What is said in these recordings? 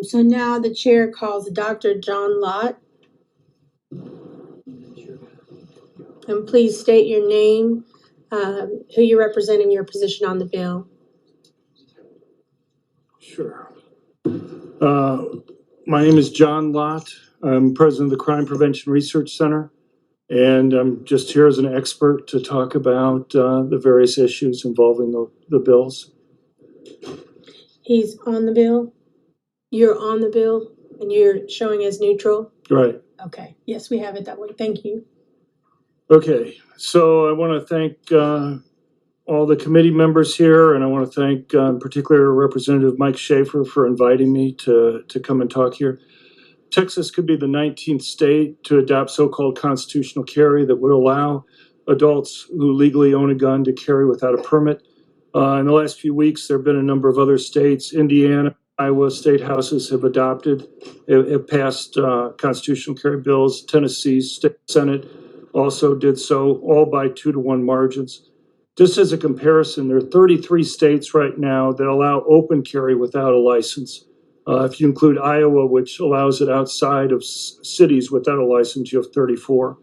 So now the chair calls Dr. John Lott. And please state your name, who you represent, and your position on the bill. Sure. My name is John Lott. I'm president of the Crime Prevention Research Center, and I'm just here as an expert to talk about the various issues involving the bills. He's on the bill? You're on the bill, and you're showing as neutral? Right. Okay. Yes, we have it that way. Thank you. Okay. So I want to thank all the committee members here, and I want to thank in particular Representative Mike Schaefer for inviting me to come and talk here. Texas could be the 19th state to adopt so-called constitutional carry that would allow adults who legally own a gun to carry without a permit. In the last few weeks, there have been a number of other states. Indiana, Iowa state houses have passed constitutional carry bills. Tennessee's state Senate also did so, all by 2-to-1 margins. Just as a comparison, there are 33 states right now that allow open carry without a license. If you include Iowa, which allows it outside of cities without a license, you have 34.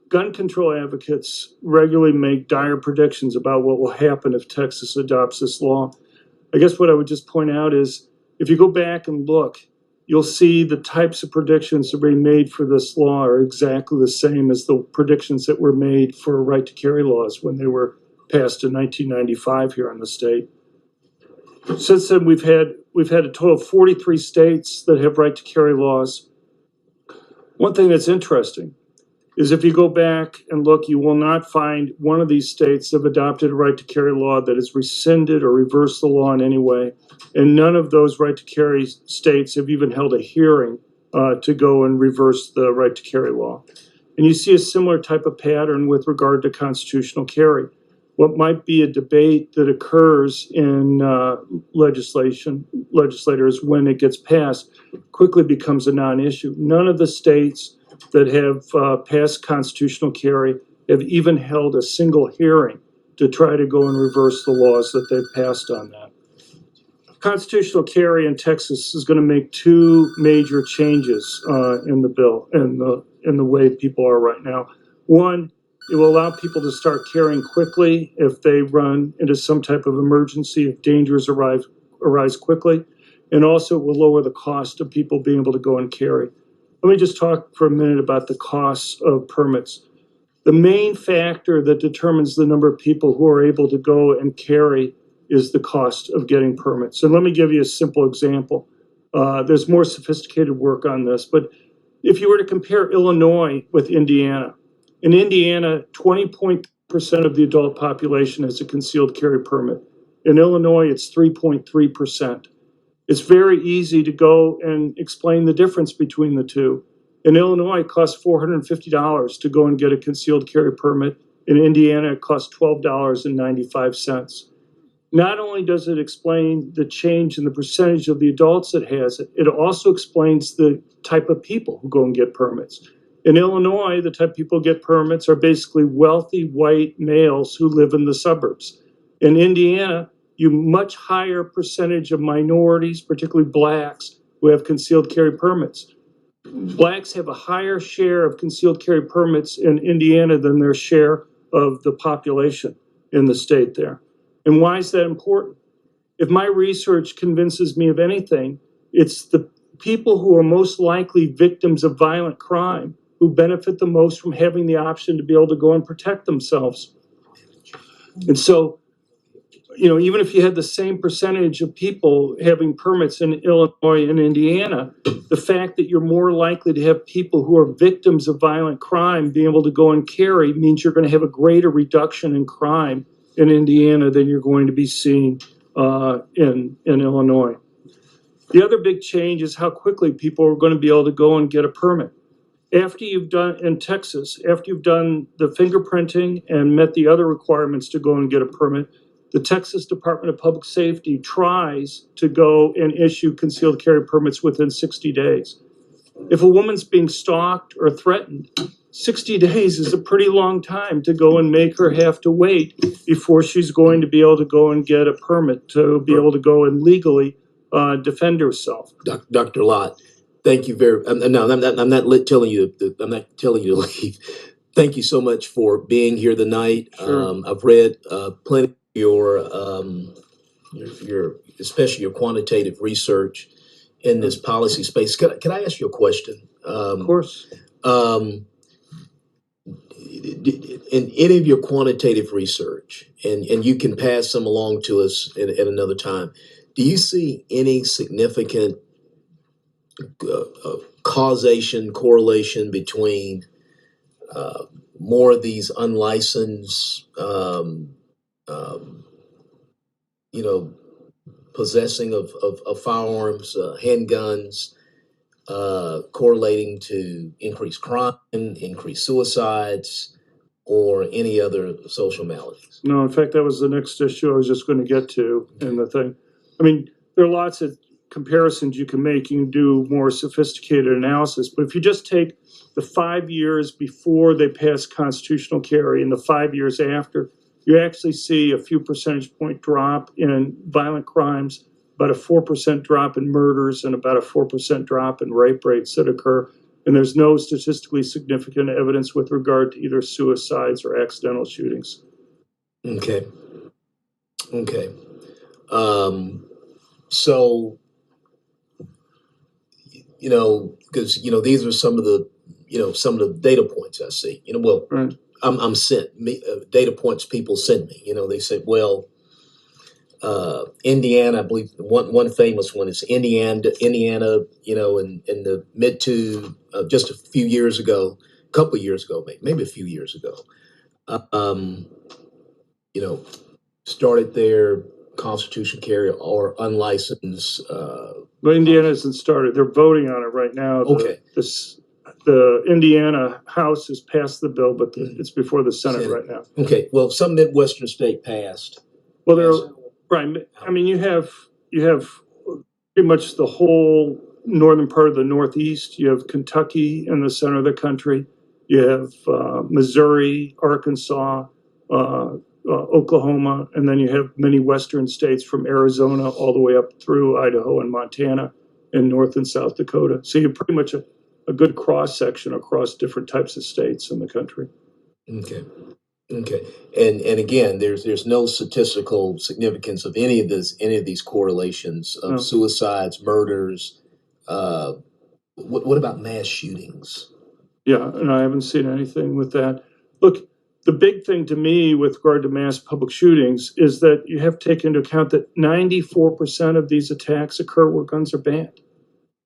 Gun control advocates regularly make dire predictions about what will happen if Texas adopts this law. I guess what I would just point out is, if you go back and look, you'll see the types of predictions that were made for this law are exactly the same as the predictions that were made for right to carry laws when they were passed in 1995 here in the state. Since then, we've had a total of 43 states that have right to carry laws. One thing that's interesting is if you go back and look, you will not find one of these states that have adopted a right to carry law that has rescinded or reversed the law in any way. And none of those right to carry states have even held a hearing to go and reverse the right to carry law. And you see a similar type of pattern with regard to constitutional carry. What might be a debate that occurs in legislators when it gets passed quickly becomes a non-issue. None of the states that have passed constitutional carry have even held a single hearing to try to go and reverse the laws that they've passed on that. Constitutional carry in Texas is going to make two major changes in the bill and in the way people are right now. One, it will allow people to start carrying quickly if they run into some type of emergency, if dangers arise quickly, and also it will lower the cost of people being able to go and carry. Let me just talk for a minute about the costs of permits. The main factor that determines the number of people who are able to go and carry is the cost of getting permits. And let me give you a simple example. There's more sophisticated work on this, but if you were to compare Illinois with Indiana, in Indiana, 20% of the adult population has a concealed carry permit. In Illinois, it's 3.3%. It's very easy to go and explain the difference between the two. In Illinois, it costs $450 to go and get a concealed carry permit. In Indiana, it costs $12.95. Not only does it explain the change in the percentage of the adults that has it, it also explains the type of people who go and get permits. In Illinois, the type of people who get permits are basically wealthy white males who live in the suburbs. In Indiana, you much higher percentage of minorities, particularly blacks, who have concealed carry permits. Blacks have a higher share of concealed carry permits in Indiana than their share of the population in the state there. And why is that important? If my research convinces me of anything, it's the people who are most likely victims of violent crime who benefit the most from having the option to be able to go and protect themselves. And so, even if you had the same percentage of people having permits in Illinois and Indiana, the fact that you're more likely to have people who are victims of violent crime being able to go and carry means you're going to have a greater reduction in crime in Indiana than you're going to be seeing in Illinois. The other big change is how quickly people are going to be able to go and get a permit. After you've done the fingerprinting and met the other requirements to go and get a permit, the Texas Department of Public Safety tries to go and issue concealed carry permits within 60 days. If a woman's being stalked or threatened, 60 days is a pretty long time to go and make her have to wait before she's going to be able to go and get a permit to be able to go and legally defend herself. Dr. Lott, thank you very. No, I'm not telling you. I'm not telling you to leave. Thank you so much for being here tonight. Sure. I've read plenty of your especially your quantitative research in this policy space. Can I ask you a question? Of course. In any of your quantitative research, and you can pass some along to us at another time, do you see any significant correlation between more of these unlicensed, you know, possessing of firearms, handguns, correlating to increased crime, increased suicides, or any other social maladies? No, in fact, that was the next issue I was just going to get to in the thing. I mean, there are lots of comparisons you can make. You can do more sophisticated analysis. But if you just take the 5 years before they passed constitutional carry and the 5 years after, you actually see a few percentage point drop in violent crimes, about a 4% drop in murders, and about a 4% drop in rape rates that occur. And there's no statistically significant evidence with regard to either suicides or accidental shootings. Okay. Okay. So, because, these are some of the data points I see, Right. I'm sent data points people send me, they said, well, Indiana, I believe one famous one is Indiana, in the mid to just a few years ago, a couple of years ago, maybe a few years ago, you know, started their constitutional carry or unlicensed. But Indiana hasn't started. They're voting on it right now. Okay. The Indiana House has passed the bill, but it's before the Senate right now. Okay. Well, some Midwestern state passed. Well, right. I mean, you have pretty much the whole northern part of the Northeast. You have Kentucky in the center of the country. You have Missouri, Arkansas, Oklahoma, and then you have many western states from Arizona all the way up through Idaho and Montana and North and South Dakota. So you're pretty much a good cross section across different types of states in the country. Okay. Okay. And again, there's no statistical significance of any of these correlations of suicides, murders. What about mass shootings? Yeah, and I haven't seen anything with that. Look, the big thing to me with regard to mass public shootings is that you have to take into account that 94% of these attacks occur where guns are banned.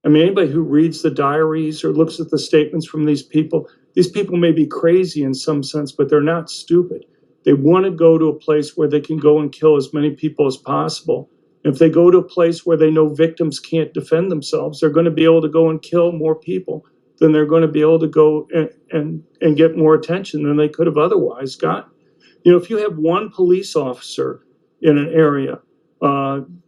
I mean, anybody who reads the diaries or looks at the statements from these people may be crazy in some sense, but they're not stupid. They want to go to a place where they can go and kill as many people as possible. And if they go to a place where they know victims can't defend themselves, they're going to be able to go and kill more people than they're going to be able to go and get more attention than they could have otherwise gotten. If you have one police officer in an area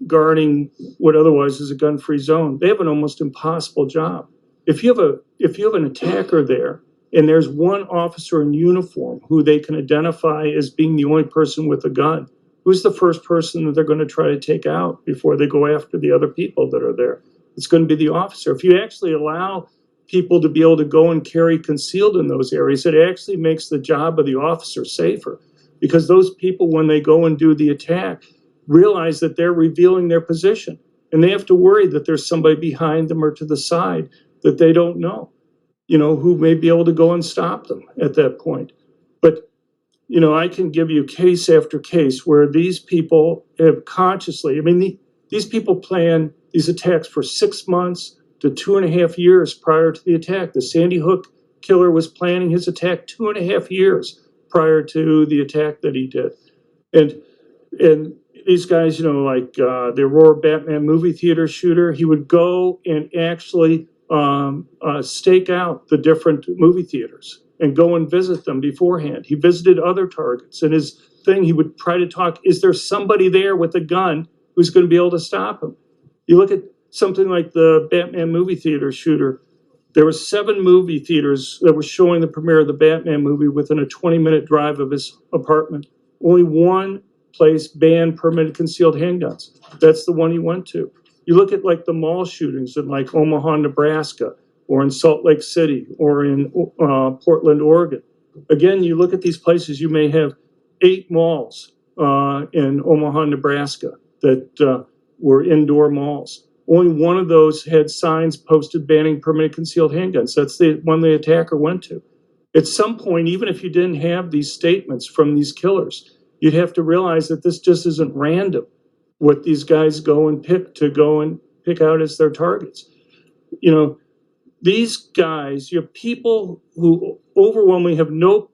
guarding what otherwise is a gun-free zone, they have an almost impossible job. If you have an attacker there, and there's one officer in uniform who they can identify as being the only person with a gun, who's the first person that they're going to try to take out before they go after the other people that are there? It's going to be the officer. If you actually allow people to be able to go and carry concealed in those areas, it actually makes the job of the officer safer, because those people, when they go and do the attack, realize that they're revealing their position, and they have to worry that there's somebody behind them or to the side that they don't know, who may be able to go and stop them at that point. But, I can give you case after case where these people have consciously, these people plan these attacks for 6 months to 2.5 years prior to the attack. The Sandy Hook killer was planning his attack 2.5 years prior to the attack that he did. And these guys, like the Aurora Batman movie theater shooter, he would go and actually stake out the different movie theaters and go and visit them beforehand. He visited other targets, and his thing, he would try to talk, is there somebody there with a gun who's going to be able to stop him? You look at something like the Batman movie theater shooter. There were 7 movie theaters that were showing the premiere of the Batman movie within a 20-minute drive of his apartment. Only one place banned permitted concealed handguns. That's the one he went to. You look at like the mall shootings in like Omaha, Nebraska, or in Salt Lake City, or in Portland, Oregon. Again, you look at these places, you may have 8 malls in Omaha, Nebraska that were indoor malls. Only one of those had signs posted banning permanent concealed handguns. That's the one the attacker went to. At some point, even if you didn't have these statements from these killers, you'd have to realize that this just isn't random, what these guys go and pick out as their targets. You know, these guys, you have people who overwhelmingly have no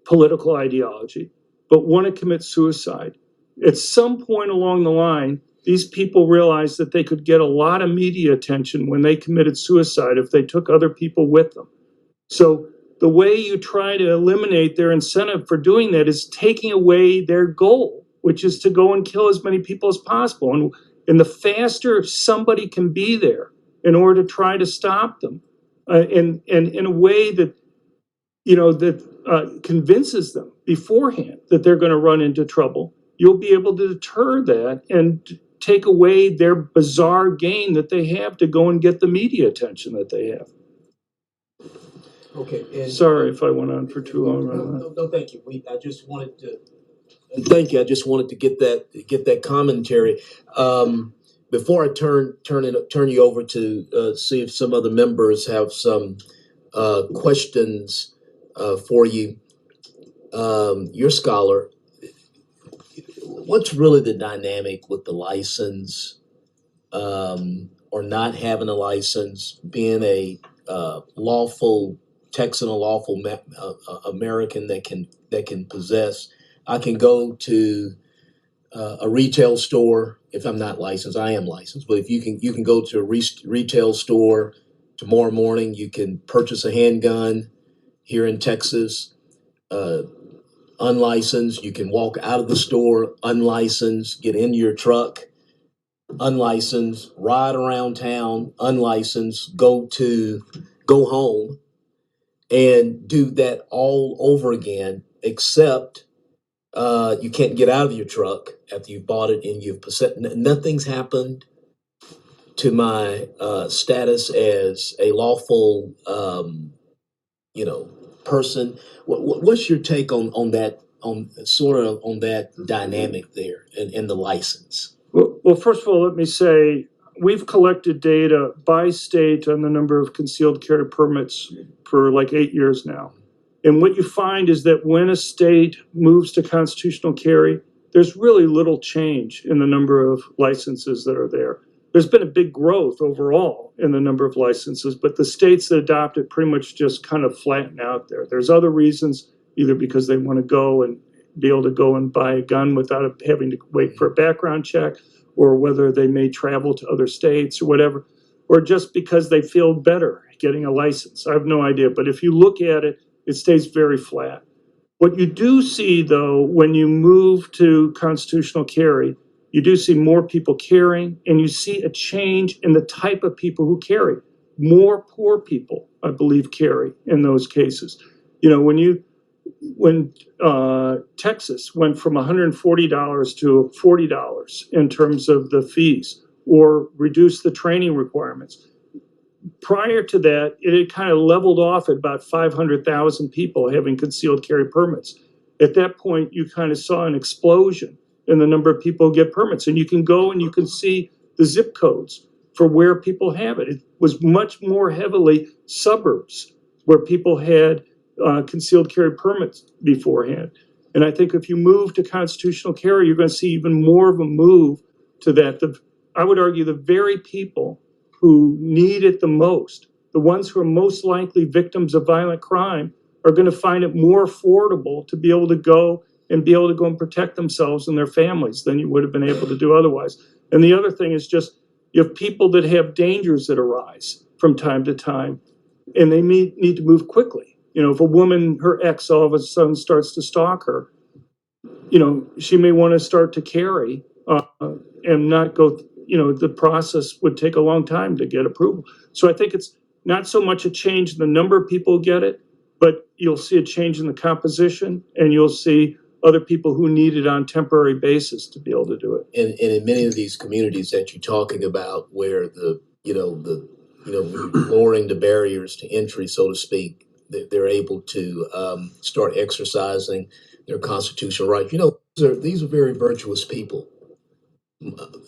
political ideology, but want to commit suicide. At some point along the line, these people realized that they could get a lot of media attention when they committed suicide if they took other people with them. So the way you try to eliminate their incentive for doing that is taking away their goal, which is to go and kill as many people as possible. And the faster somebody can be there in order to try to stop them, and in a way that, you know, that convinces them beforehand that they're going to run into trouble, you'll be able to deter that and take away their bizarre gain that they have to go and get the media attention that they have. Okay. And sorry if I went on for too long. No, thank you. I just wanted to thank you. I just wanted to get that commentary. Before I turn you over to see if some other members have some questions for you. Your scholar, what's really the dynamic with the license or not having a license, being a lawful Texan, a lawful American that can possess? I can go to a retail store. If I'm not licensed, I am licensed. But if you can go to a retail store tomorrow morning. You can purchase a handgun here in Texas, unlicensed. You can walk out of the store unlicensed, get in your truck unlicensed, ride around town unlicensed, go home and do that all over again, except you can't get out of your truck after you've bought it and you've possessed. Nothing's happened to my status as a lawful, person. What's your take on that? On that dynamic there and the license? Well, first of all, let me say we've collected data by state on the number of concealed carry permits for like 8 years now. And what you find is that when a state moves to constitutional carry, there's really little change in the number of licenses that are there. There's been a big growth overall in the number of licenses, but the states that adopt it pretty much just kind of flatten out there. There's other reasons, either because they want to go and be able to go and buy a gun without having to wait for a background check, or whether they may travel to other states or whatever, or just because they feel better getting a license. I have no idea, but if you look at it, it stays very flat. What you do see, though, when you move to constitutional carry, you do see more people carrying, and you see a change in the type of people who carry. More poor people, I believe, carry in those cases. You know, when Texas went from $140 to $40 in terms of the fees, or reduced the training requirements. Prior to that, it had kind of leveled off at about 500,000 people having concealed carry permits. At that point, you kind of saw an explosion in the number of people who get permits. And you can go and you can see the zip codes for where people have it. It was much more heavily suburbs where people had concealed carry permits beforehand. And I think if you move to constitutional carry, you're going to see even more of a move to that. I would argue the very people who need it the most, the ones who are most likely victims of violent crime, are going to find it more affordable to be able to go and protect themselves and their families than you would have been able to do otherwise. And the other thing is just, you have people that have dangers that arise from time to time, and they need to move quickly. You know, if a woman, her ex all of a sudden starts to stalk her, you know, she may want to start to carry and not go, the process would take a long time to get approval. So I think it's not so much a change in the number of people who get it, but you'll see a change in the composition, and you'll see other people who need it on temporary basis to be able to do it. And in many of these communities that you're talking about, where lowering the barriers to entry, so to speak, they're able to start exercising their constitutional rights. These are very virtuous people.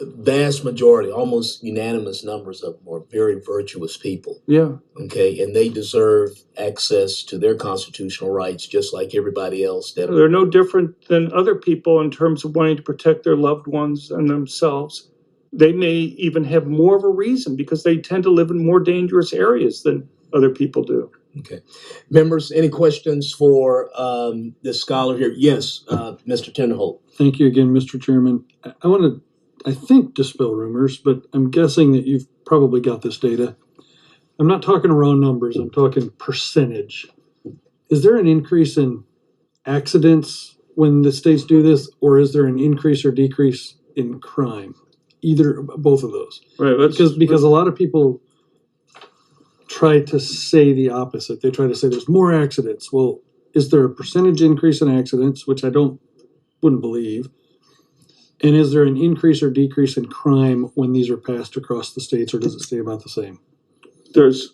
Vast majority, almost unanimous numbers of them are very virtuous people. Yeah. Okay, and they deserve access to their constitutional rights just like everybody else. They're no different than other people in terms of wanting to protect their loved ones and themselves. They may even have more of a reason because they tend to live in more dangerous areas than other people do. Okay. Members, any questions for this scholar here? Yes, Mr. Tenderholt. Thank you again, Mr. Chairman. I want to, I think, dispel rumors, but I'm guessing that you've probably got this data. I'm not talking raw numbers, I'm talking percentage. Is there an increase in accidents when the states do this, or is there an increase or decrease in crime? Both of those. Right. Because a lot of people try to say the opposite. They try to say there's more accidents. Well, is there a percentage increase in accidents, which I wouldn't believe? And is there an increase or decrease in crime when these are passed across the states, or does it stay about the same? There's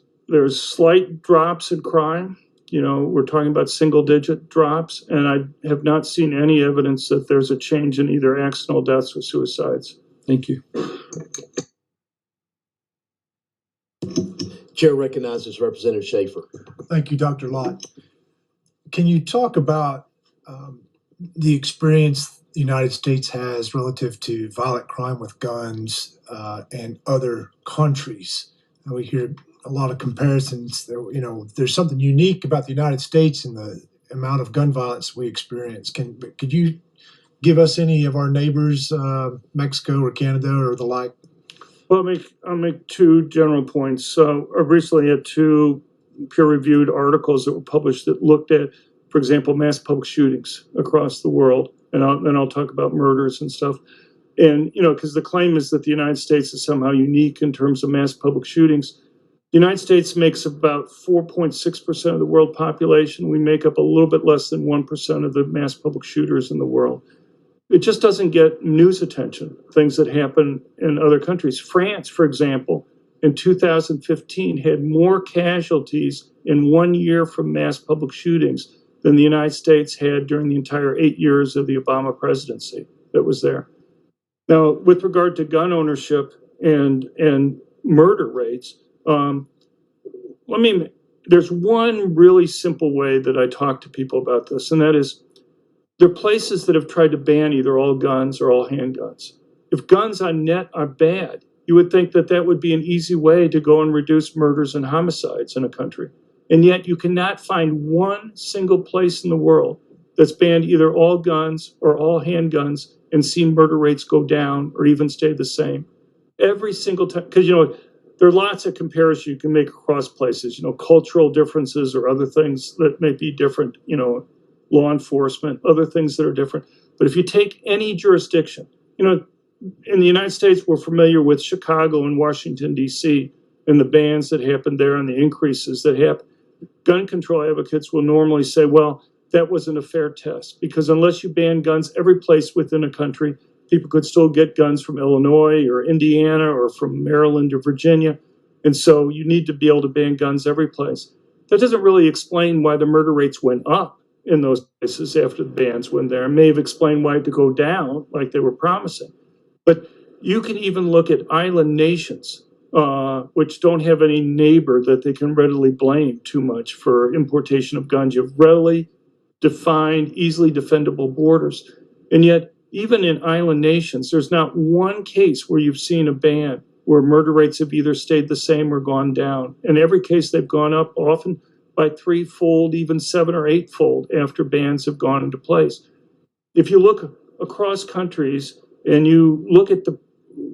slight drops in crime. We're talking about single-digit drops, and I have not seen any evidence that there's a change in either accidental deaths or suicides. Thank you. Chair recognizes Representative Schaefer. Thank you, Dr. Lott. Can you talk about the experience the United States has relative to violent crime with guns and other countries? And we hear a lot of comparisons. There's something unique about the United States and the amount of gun violence we experience. Could you give us any of our neighbors, Mexico or Canada or the like? Well, I'll make two general points. So I recently had two peer-reviewed articles that were published that looked at, for example, mass public shootings across the world, and then I'll talk about murders and stuff. And because the claim is that the United States is somehow unique in terms of mass public shootings. The United States makes about 4.6% of the world population. We make up a little bit less than 1% of the mass public shooters in the world. It just doesn't get news attention, things that happen in other countries. France, for example, in 2015 had more casualties in 1 year from mass public shootings than the United States had during the entire 8 years of the Obama presidency that was there. Now, with regard to gun ownership and murder rates, there's one really simple way that I talk to people about this, and that is, there are places that have tried to ban either all guns or all handguns. If guns on net are bad, you would think that that would be an easy way to go and reduce murders and homicides in a country. And yet you cannot find one single place in the world that's banned either all guns or all handguns and seen murder rates go down or even stay the same. Every single time, because there are lots of comparisons you can make across places, cultural differences or other things that may be different, law enforcement, other things that are different. But if you take any jurisdiction, in the United States, we're familiar with Chicago and Washington, D.C., and the bans that happened there and the increases that happened. Gun control advocates will normally say, well, that wasn't a fair test, because unless you ban guns every place within a country, people could still get guns from Illinois or Indiana or from Maryland or Virginia. And so you need to be able to ban guns every place. That doesn't really explain why the murder rates went up in those places after the bans went there. It may have explained why it could go down like they were promising. But you can even look at island nations, which don't have any neighbor that they can readily blame too much for importation of guns. You have readily defined, easily defendable borders. And yet, even in island nations, there's not one case where you've seen a ban where murder rates have either stayed the same or gone down. In every case, they've gone up, often by threefold, even 7 or 8-fold after bans have gone into place. If you look across countries and you look at the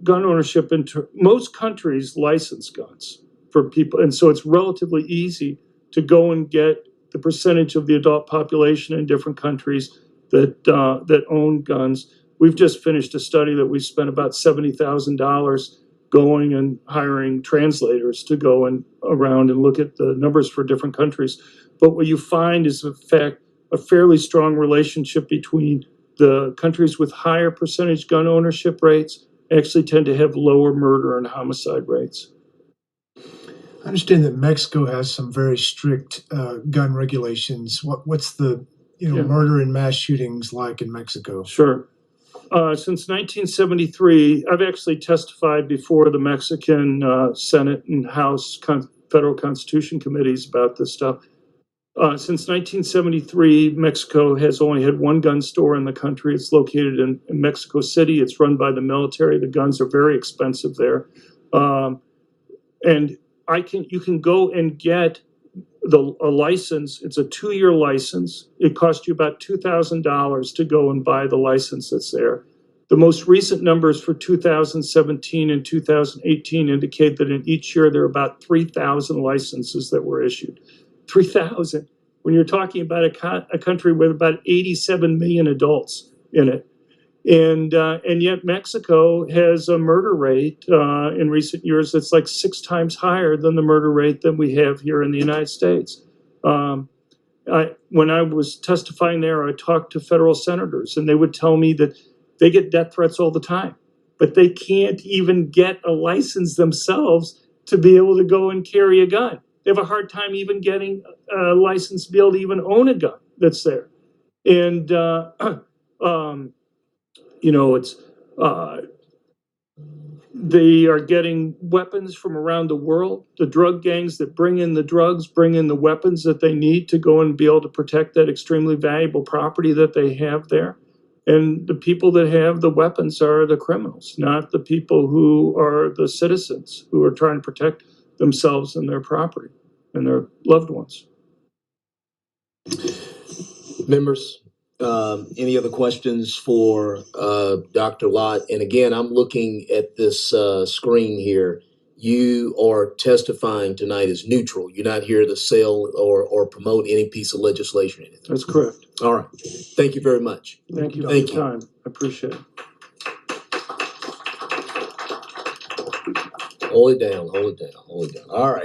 gun ownership, most countries license guns for people. And so it's relatively easy to go and get the percentage of the adult population in different countries that own guns. We've just finished a study that we spent about $70,000 going and hiring translators to go and around and look at the numbers for different countries. But what you find is, in fact, a fairly strong relationship between the countries with higher percentage gun ownership rates actually tend to have lower murder and homicide rates. I understand that Mexico has some very strict gun regulations. What's the Yeah. murder and mass shootings like in Mexico? Sure. Since 1973, I've actually testified before the Mexican Senate and House Federal Constitution Committees about this stuff. Since 1973, Mexico has only had one gun store in the country. It's located in Mexico City. It's run by the military. The guns are very expensive there. And you can go and get a license. It's a 2-year license. It costs you about $2,000 to go and buy the license that's there. The most recent numbers for 2017 and 2018 indicate that in each year there are about 3,000 licenses that were issued. 3,000. When you're talking about a country with about 87 million adults in it. And yet Mexico has a murder rate in recent years that's like 6 times higher than the murder rate that we have here in the United States. When I was testifying there, I talked to federal senators, and they would tell me that they get death threats all the time, but they can't even get a license themselves to be able to go and carry a gun. They have a hard time even getting a license to be able to even own a gun that's there. And it's they are getting weapons from around the world. The drug gangs that bring in the drugs bring in the weapons that they need to go and be able to protect that extremely valuable property that they have there. And the people that have the weapons are the criminals, not the people who are the citizens who are trying to protect themselves and their property and their loved ones. Members, any other questions for Dr. Lott? And again, I'm looking at this screen here. You are testifying tonight as neutral. You're not here to sell or promote any piece of legislation or anything. That's correct. All right. Thank you very much. Thank you for Thank your you. time. I appreciate it. Hold it down, hold it down, hold it down. All right.